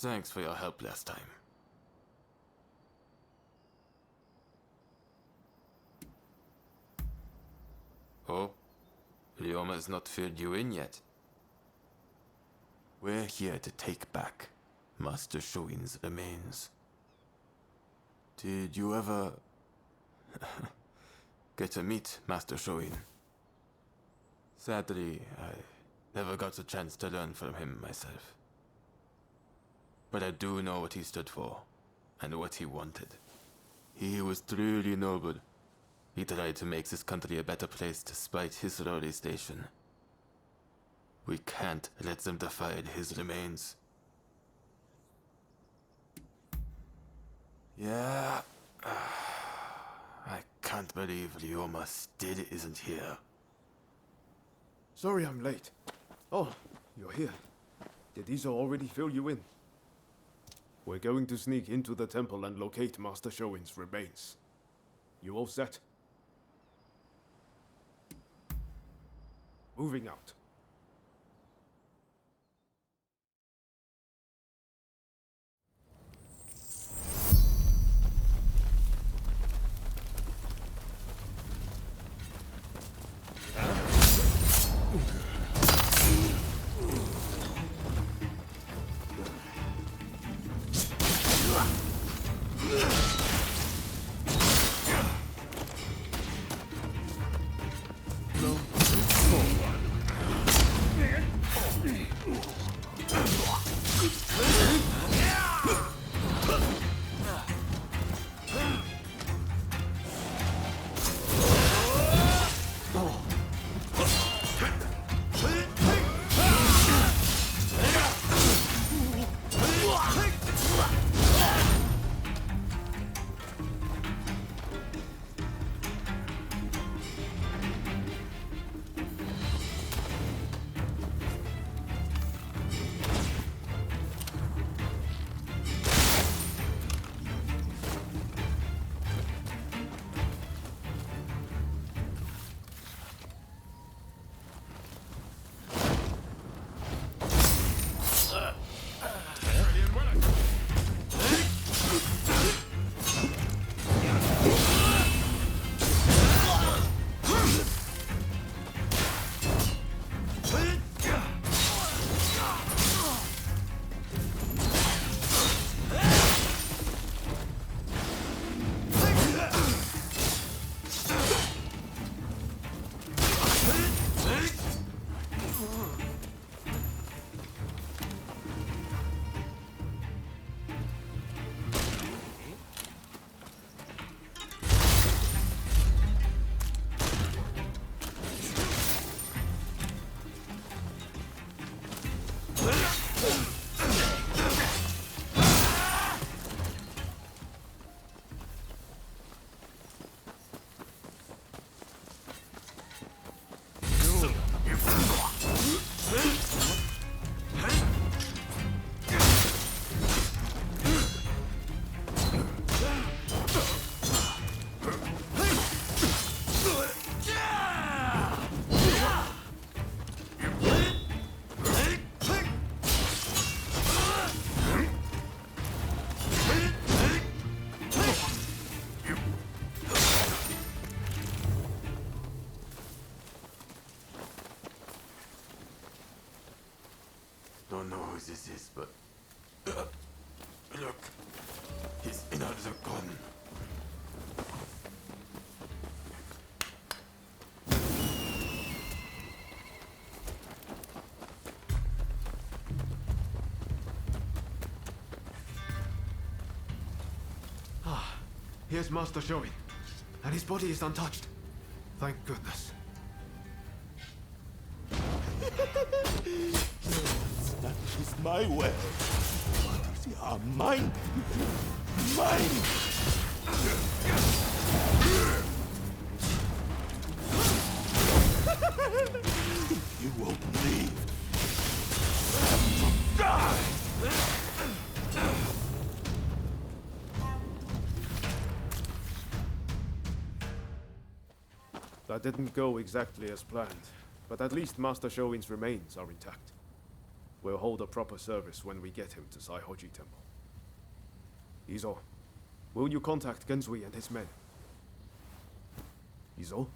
Thanks for your help last time. Oh? Ryoma has not filled you in yet. We're here to take back Master Shoin's remains. Did you ever get to meet Master Shoin? Sadly, I never got a chance to learn from him myself. But I do know what he stood for, and what he wanted. He was truly noble. He tried to make this country a better place despite his lowly station. We can't let them defile his remains. Yeah, I can't believe Ryoma still isn't here. Sorry I'm late. Oh, you're here. Did Isa already fill you in? We're going to sneak into the temple and locate Master Shoin's remains. You all set? Moving out. Don't know who this is, but... look! He's another gun. Ah, here's Master Shoin. And his body is untouched. Thank goodness. That is my way. These are mine. Mine. You won't leave. Die! That didn't go exactly as planned, but at least Master Shoin's remains are intact. We'll hold a proper service when we get him to Saihoji Temple. Izo, will you contact Genzui and his men? Izo?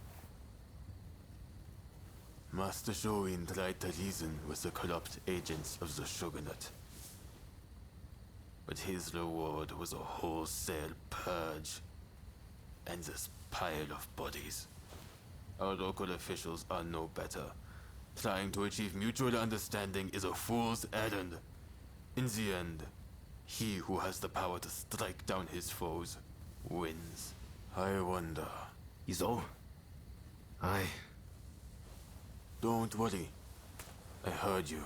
Master Shoin tried to reason with the corrupt agents of the shogunate. But his reward was a wholesale purge. And this pile of bodies. Our local officials are no better. Trying to achieve mutual understanding is a fool's errand. In the end, he who has the power to strike down his foes wins. I wonder. Izo? Don't worry. I heard you.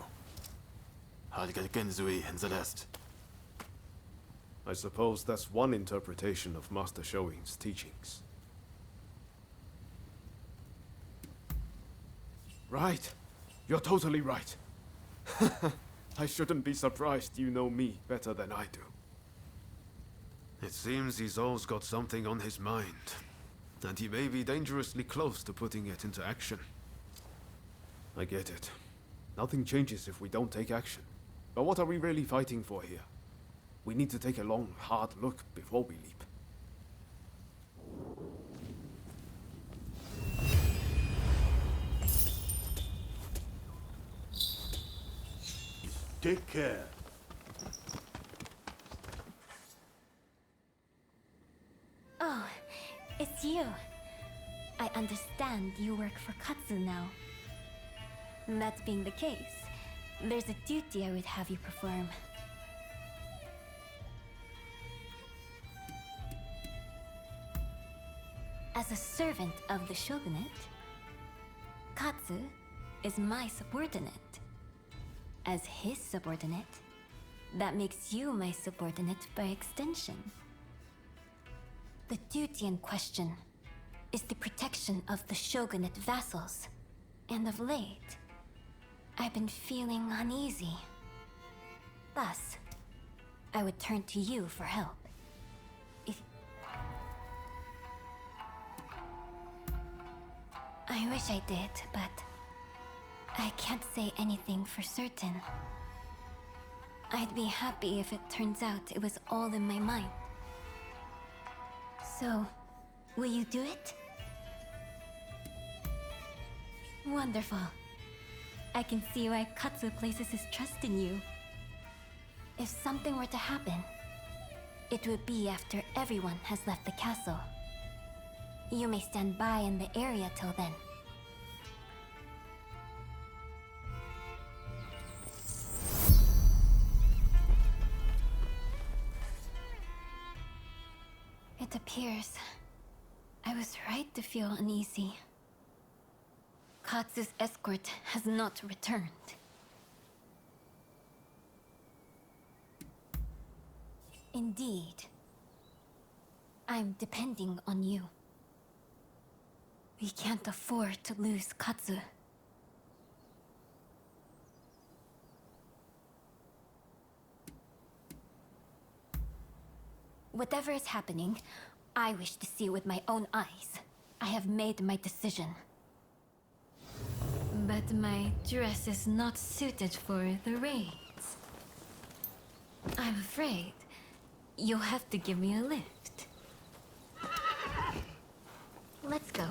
I'll get Genzui and the rest. I suppose that's one interpretation of Master Shoin's teachings. Right. You're totally right. I shouldn't be surprised you know me better than I do. It seems Izo's got something on his mind, and he may be dangerously close to putting it into action. I get it. Nothing changes if we don't take action. But what are we really fighting for here? We need to take a long, hard look before we leap. Take care. Oh, it's you. I understand you work for Katsu now. That being the case, there's a duty I would have you perform. As a servant of the shogunate, Katsu is my subordinate. As his subordinate, that makes you my subordinate by extension. The duty in question is the protection of the shogunate vassals, and of late, I've been feeling uneasy. Thus, I would turn to you for help. I wish I did, but I can't say anything for certain. I'd be happy if it turns out it was all in my mind. So, will you do it? Wonderful. I can see why Katsu places his trust in you. If something were to happen, it would be after everyone has left the castle. You may stand by in the area till then. It appears I was right to feel uneasy. Katsu's escort has not returned. Indeed. I'm depending on you. We can't afford to lose Katsu. Whatever is happening, I wish to see with my own eyes. I have made my decision. But my dress is not suited for the raids. I'm afraid you'll have to give me a lift. Let's go.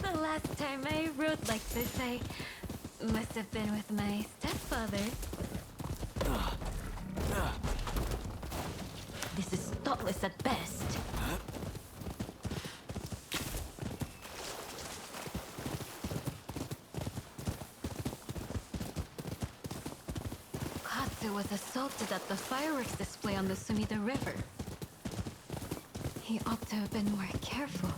The last time I rode like this, I must have been with my stepfather. This is thoughtless at best. Katsu was assaulted at the fireworks display on the Sumida River. He ought to have been more careful.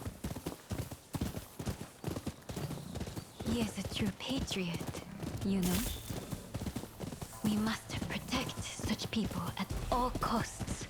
He is a true patriot, you know. We must protect such people at all costs.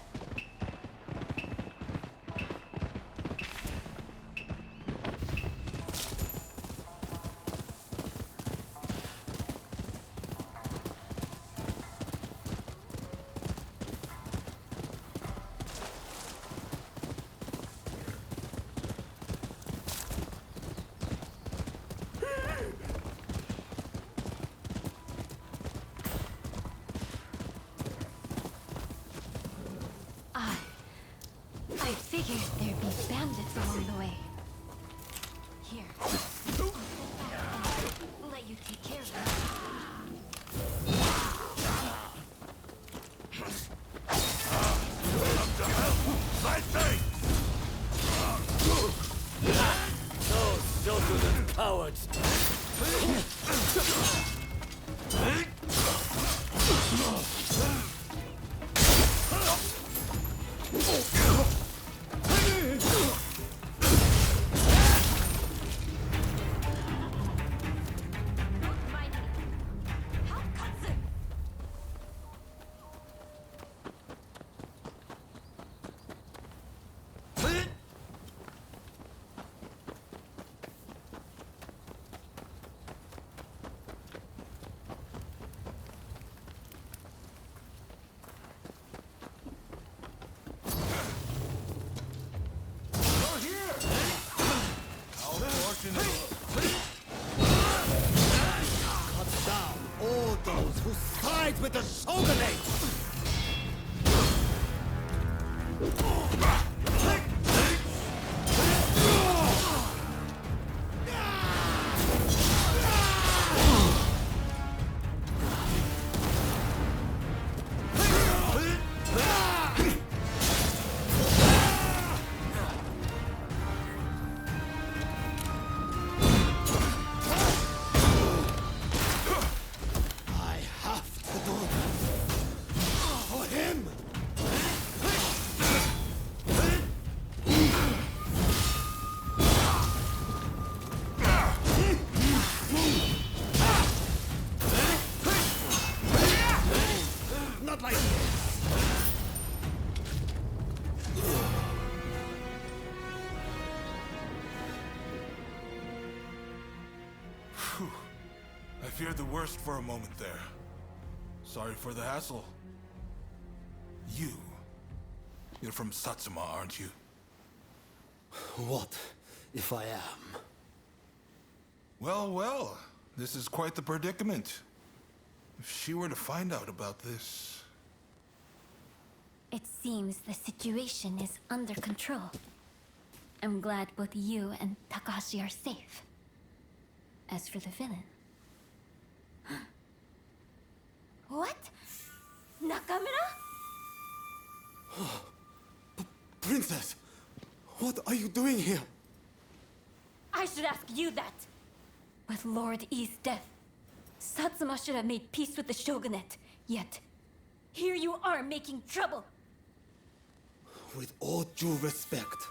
along the way. Here. Let you take care of it. My thing! Those shogun cowards! Don't mind me. Help Katsu! Cut down all those who side with the shogunate! I have to do this for him! Not like this! I feared the worst for a moment there. Sorry for the hassle. You're from Satsuma, aren't you? What if I am? Well, well, this is quite the predicament. If she were to find out about this... It seems the situation is under control. I'm glad both you and Takahashi are safe. As for the villain... What? Nakamura? Princess! What are you doing here? I should ask you that. With Lord E's death, Satsuma should have made peace with the shogunate. Yet, here you are making trouble. With all due respect,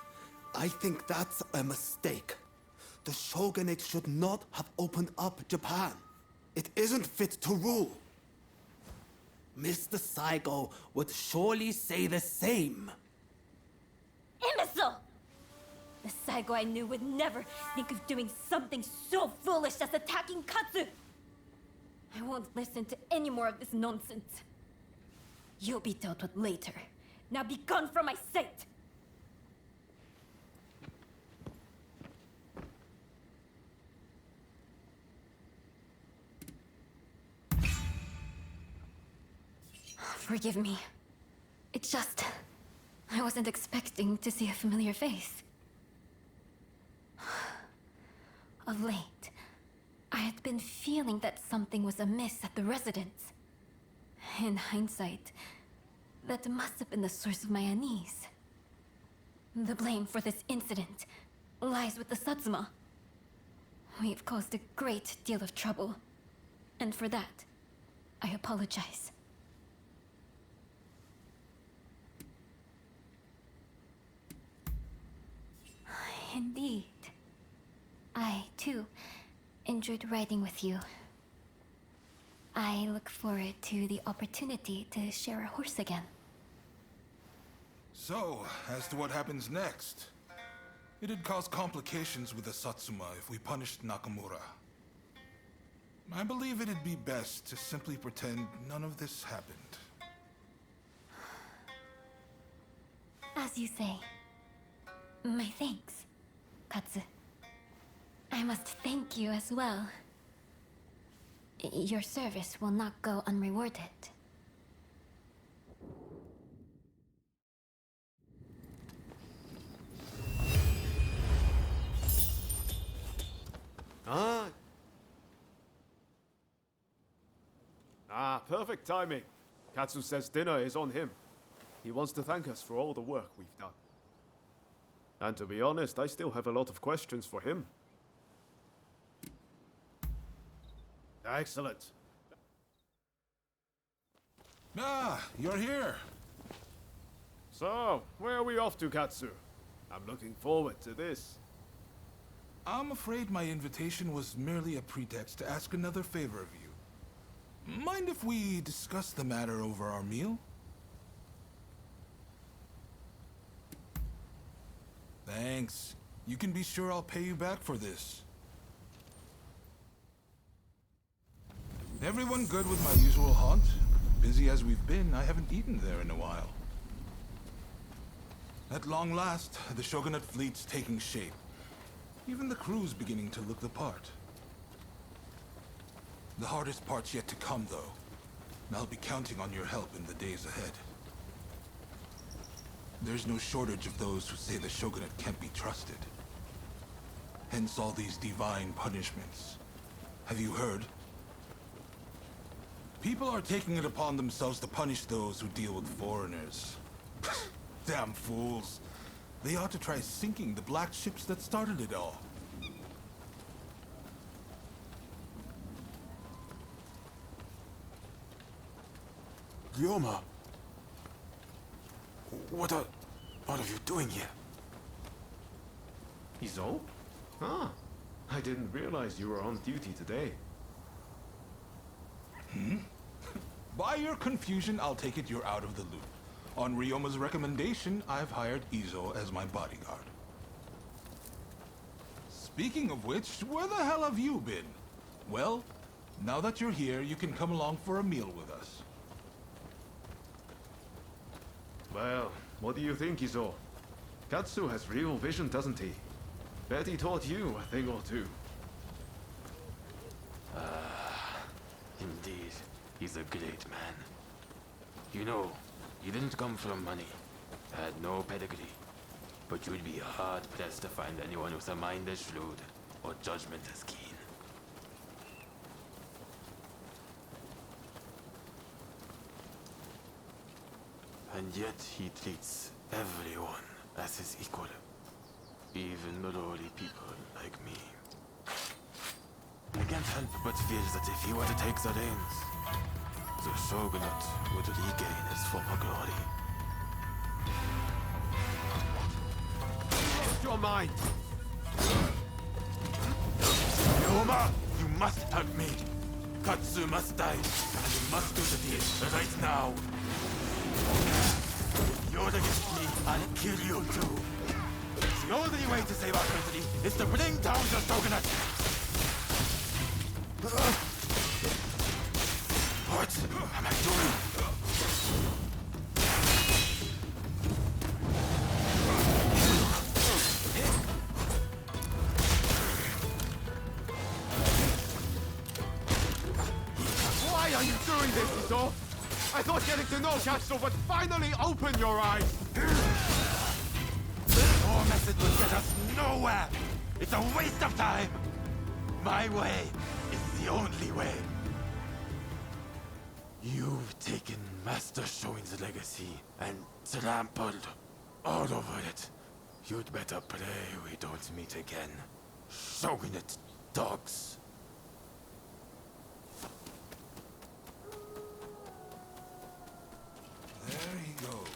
I think that's a mistake. The shogunate should not have opened up Japan. It isn't fit to rule. Mr. Saigo would surely say the same. Imbecile! The Saigo I knew would never think of doing something so foolish as attacking Katsu! I won't listen to any more of this nonsense. You'll be dealt with later. Now be gone from my sight! Forgive me. It's just... I wasn't expecting to see a familiar face. Of late, I had been feeling that something was amiss at the residence. In hindsight, that must have been the source of my unease. The blame for this incident lies with the Satsuma. We've caused a great deal of trouble, and for that, I apologize. Indeed. I, too, enjoyed riding with you. I look forward to the opportunity to share a horse again. So, as to what happens next. It'd cause complications with the Satsuma if we punished Nakamura. I believe it'd be best to simply pretend none of this happened. As you say. My thanks, Katsu. I must thank you as well. Your service will not go unrewarded. Ah, perfect timing. Katsu says dinner is on him. He wants to thank us for all the work we've done. And to be honest, I still have a lot of questions for him. Excellent. Ah, you're here. So, where are we off to, Katsu? I'm looking forward to this. I'm afraid my invitation was merely a pretext to ask another favor of you. Mind if we discuss the matter over our meal? Thanks. You can be sure I'll pay you back for this. Everyone good with my usual haunt? Busy as we've been, I haven't eaten there in a while. At long last, the Shogunate fleet's taking shape. Even the crew's beginning to look the part. The hardest part's yet to come, though. And I'll be counting on your help in the days ahead. There's no shortage of those who say the Shogunate can't be trusted. Hence all these divine punishments. Have you heard? People are taking it upon themselves to punish those who deal with foreigners. Damn fools. They ought to try sinking the black ships that started it all. Ryoma! What are you doing here? Izo? Ah, I didn't realize you were on duty today. By your confusion, I'll take it you're out of the loop. On Ryoma's recommendation, I've hired Izo as my bodyguard. Speaking of which, where the hell have you been? Well, now that you're here, you can come along for a meal with us. Well, what do you think, Izo? Katsu has real vision, doesn't he? Bet he taught you a thing or two. Indeed, he's a great man. You know, he didn't come from money, had no pedigree, but you'd be hard-pressed to find anyone with a mind as shrewd or judgment as keen. And yet he treats everyone as his equal, even lowly people like me. I can't help but feel that if he were to take the reins, the Shogunate would regain its former glory. Lost your mind! Ryoma, you must help me. Katsu must die, and you must do the deed right now. If you're against me, I'll kill you too. The only way to save our country is to bring down the Shogunate. What am I doing? Why are you doing this, Izo? I thought getting to know Katsu would finally open your eyes! Your method will get us nowhere! It's a waste of time! My way is the only way. You've taken Master Shoin's legacy and trampled all over it. You'd better pray we don't meet again. Shogunate dogs. There he goes.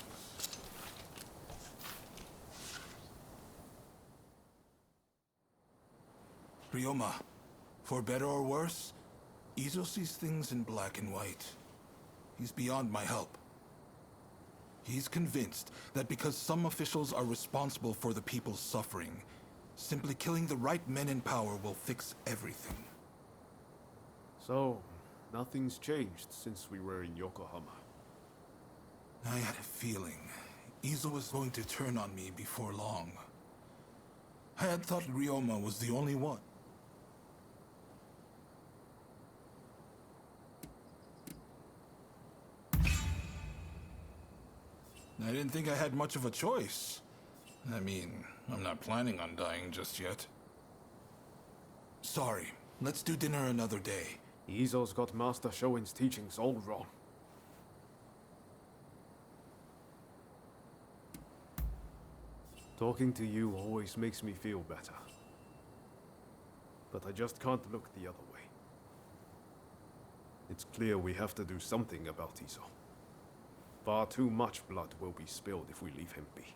Ryoma, for better or worse, Izo sees things in black and white. He's beyond my help. He's convinced that because some officials are responsible for the people's suffering, simply killing the right men in power will fix everything. So, nothing's changed since we were in Yokohama. I had a feeling Izo was going to turn on me before long. I had thought Ryoma was the only one. I didn't think I had much of a choice. I mean, I'm not planning on dying just yet. Sorry, let's do dinner another day. Izo's got Master Shoin's teachings all wrong. Talking to you always makes me feel better. But I just can't look the other way. It's clear we have to do something about Izo. Far too much blood will be spilled if we leave him be.